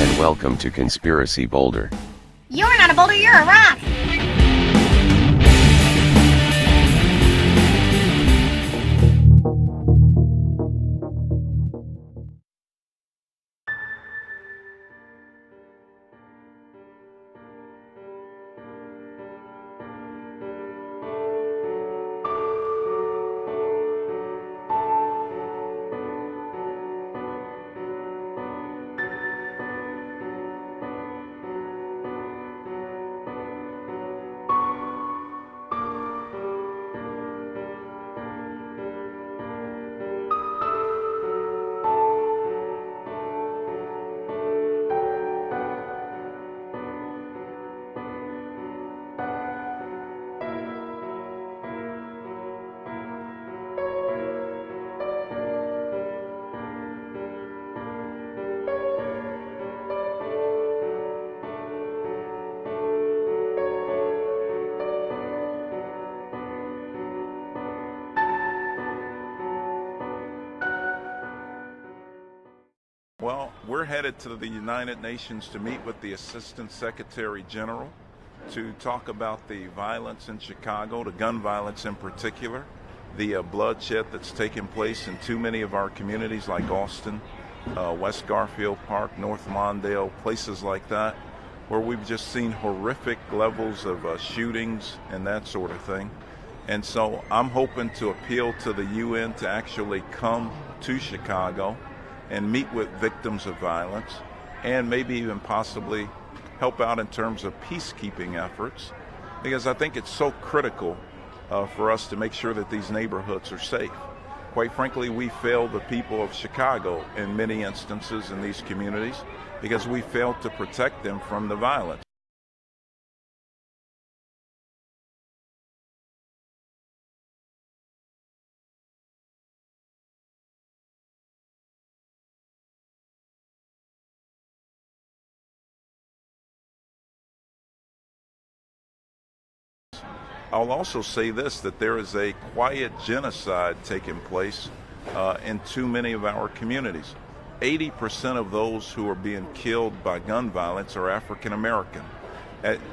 and welcome to Conspiracy Boulder. You're not a boulder, you're a rock! Well, we're headed to the United Nations to meet with the Assistant Secretary General to talk about the violence in Chicago, the gun violence in particular, the bloodshed that's taken place in too many of our communities like Austin, West Garfield Park, North Lawndale, places like that, where we've just seen horrific levels of shootings and that sort of thing. And so I'm hoping to appeal to the UN to actually come to Chicago and meet with victims of violence, and maybe even possibly help out in terms of peacekeeping efforts, because I think it's so critical for us to make sure that these neighborhoods are safe. Quite frankly, we failed the people of Chicago in many instances in these communities because we failed to protect them from the violence. I'll also say this, that there is a quiet genocide taking place in too many of our communities. 80% of those who are being killed by gun violence are African American,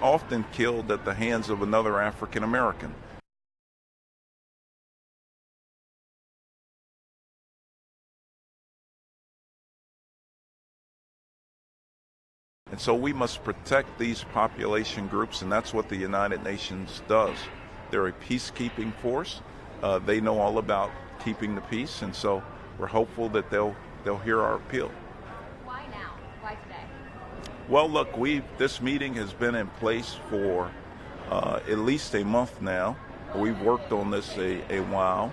often killed at the hands of another African American. And so we must protect these population groups, and that's what the United Nations does. They're a peacekeeping force. They know all about keeping the peace, and so we're hopeful that they'll hear our appeal. Why now? Why today? Well, look, this meeting has been in place for at least a month now. We've worked on this a while.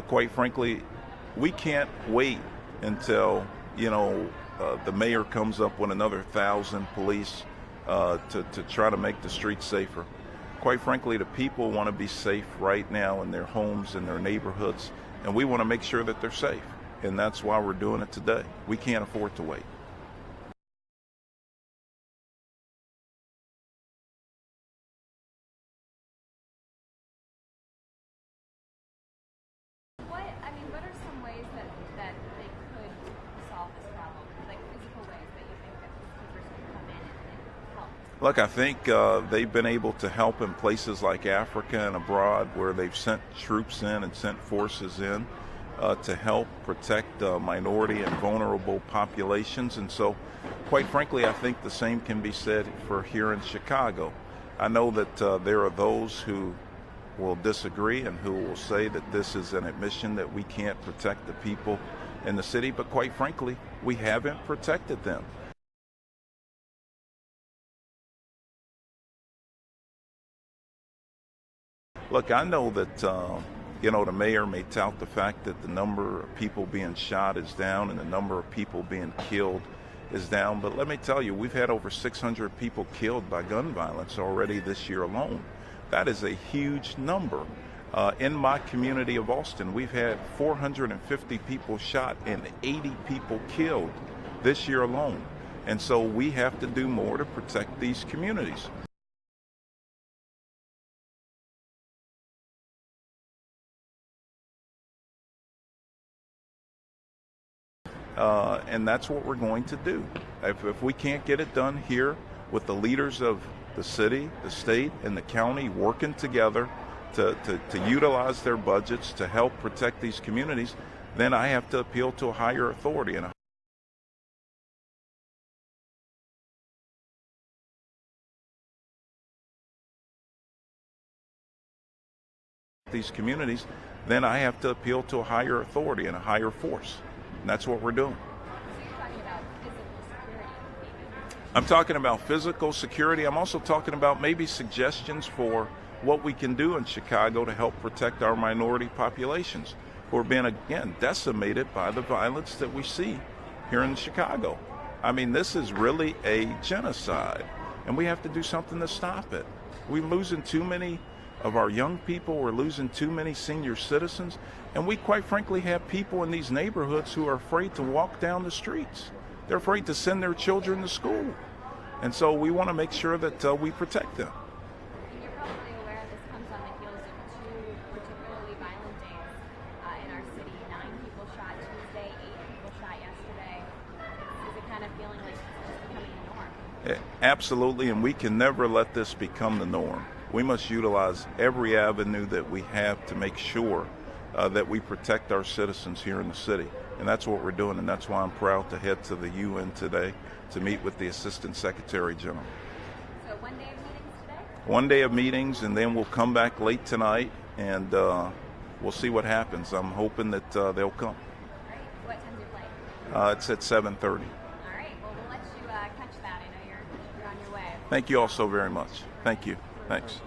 Quite frankly, we can't wait until, the mayor comes up with another 1,000 police to try to make the streets safer. Quite frankly, the people want to be safe right now in their homes and their neighborhoods, and we want to make sure that they're safe. And that's why we're doing it today. We can't afford to wait. What are some ways that they could solve this problem? Like physical ways that you think that peacekeepers could come in and help? Look, I think they've been able to help in places like Africa and abroad, where they've sent troops in and sent forces in to help protect minority and vulnerable populations. And so, quite frankly, I think the same can be said for here in Chicago. I know that there are those who will disagree and who will say that this is an admission that we can't protect the people in the city, but quite frankly, we haven't protected them. Look, I know that the mayor may tout the fact that the number of people being shot is down and the number of people being killed is down, but let me tell you, we've had over 600 people killed by gun violence already this year alone. That is a huge number. In my community of Austin, we've had 450 people shot and 80 people killed this year alone. And so we have to do more to protect these communities. and that's what we're going to do. If we can't get it done here with the leaders of the city, the state, and the county working together to utilize their budgets to help protect these communities, then I have to appeal to a higher authority. And these communities, then I have to appeal to a higher authority and a higher force. And that's what we're doing. I'm talking about physical security. I'm also talking about maybe suggestions for what we can do in Chicago to help protect our minority populations who are being, again, decimated by the violence that we see here in Chicago. I mean, this is really a genocide, and we have to do something to stop it. We're losing too many of our young people. We're losing too many senior citizens, and we quite frankly have people in these neighborhoods who are afraid to walk down the streets. They're afraid to send their children to school, and so we want to make sure that we protect them. And you're probably aware this comes on the heels of two particularly violent days in our city. 9 people shot Tuesday, 8 people shot yesterday. Is it kind of feeling like it's becoming the norm? Absolutely, and we can never let this become the norm. We must utilize every avenue that we have to make sure that we protect our citizens here in the city. And that's what we're doing, and that's why I'm proud to head to the UN today to meet with the Assistant Secretary General. So 1 day of meetings today? 1 day of meetings, and then we'll come back late tonight, and we'll see what happens. I'm hoping that they'll come. All right. What time's your flight? It's at 7:30. All right. Well, we'll let you catch that. I know you're on your way. Thank you all so very much. Thank you. Thanks.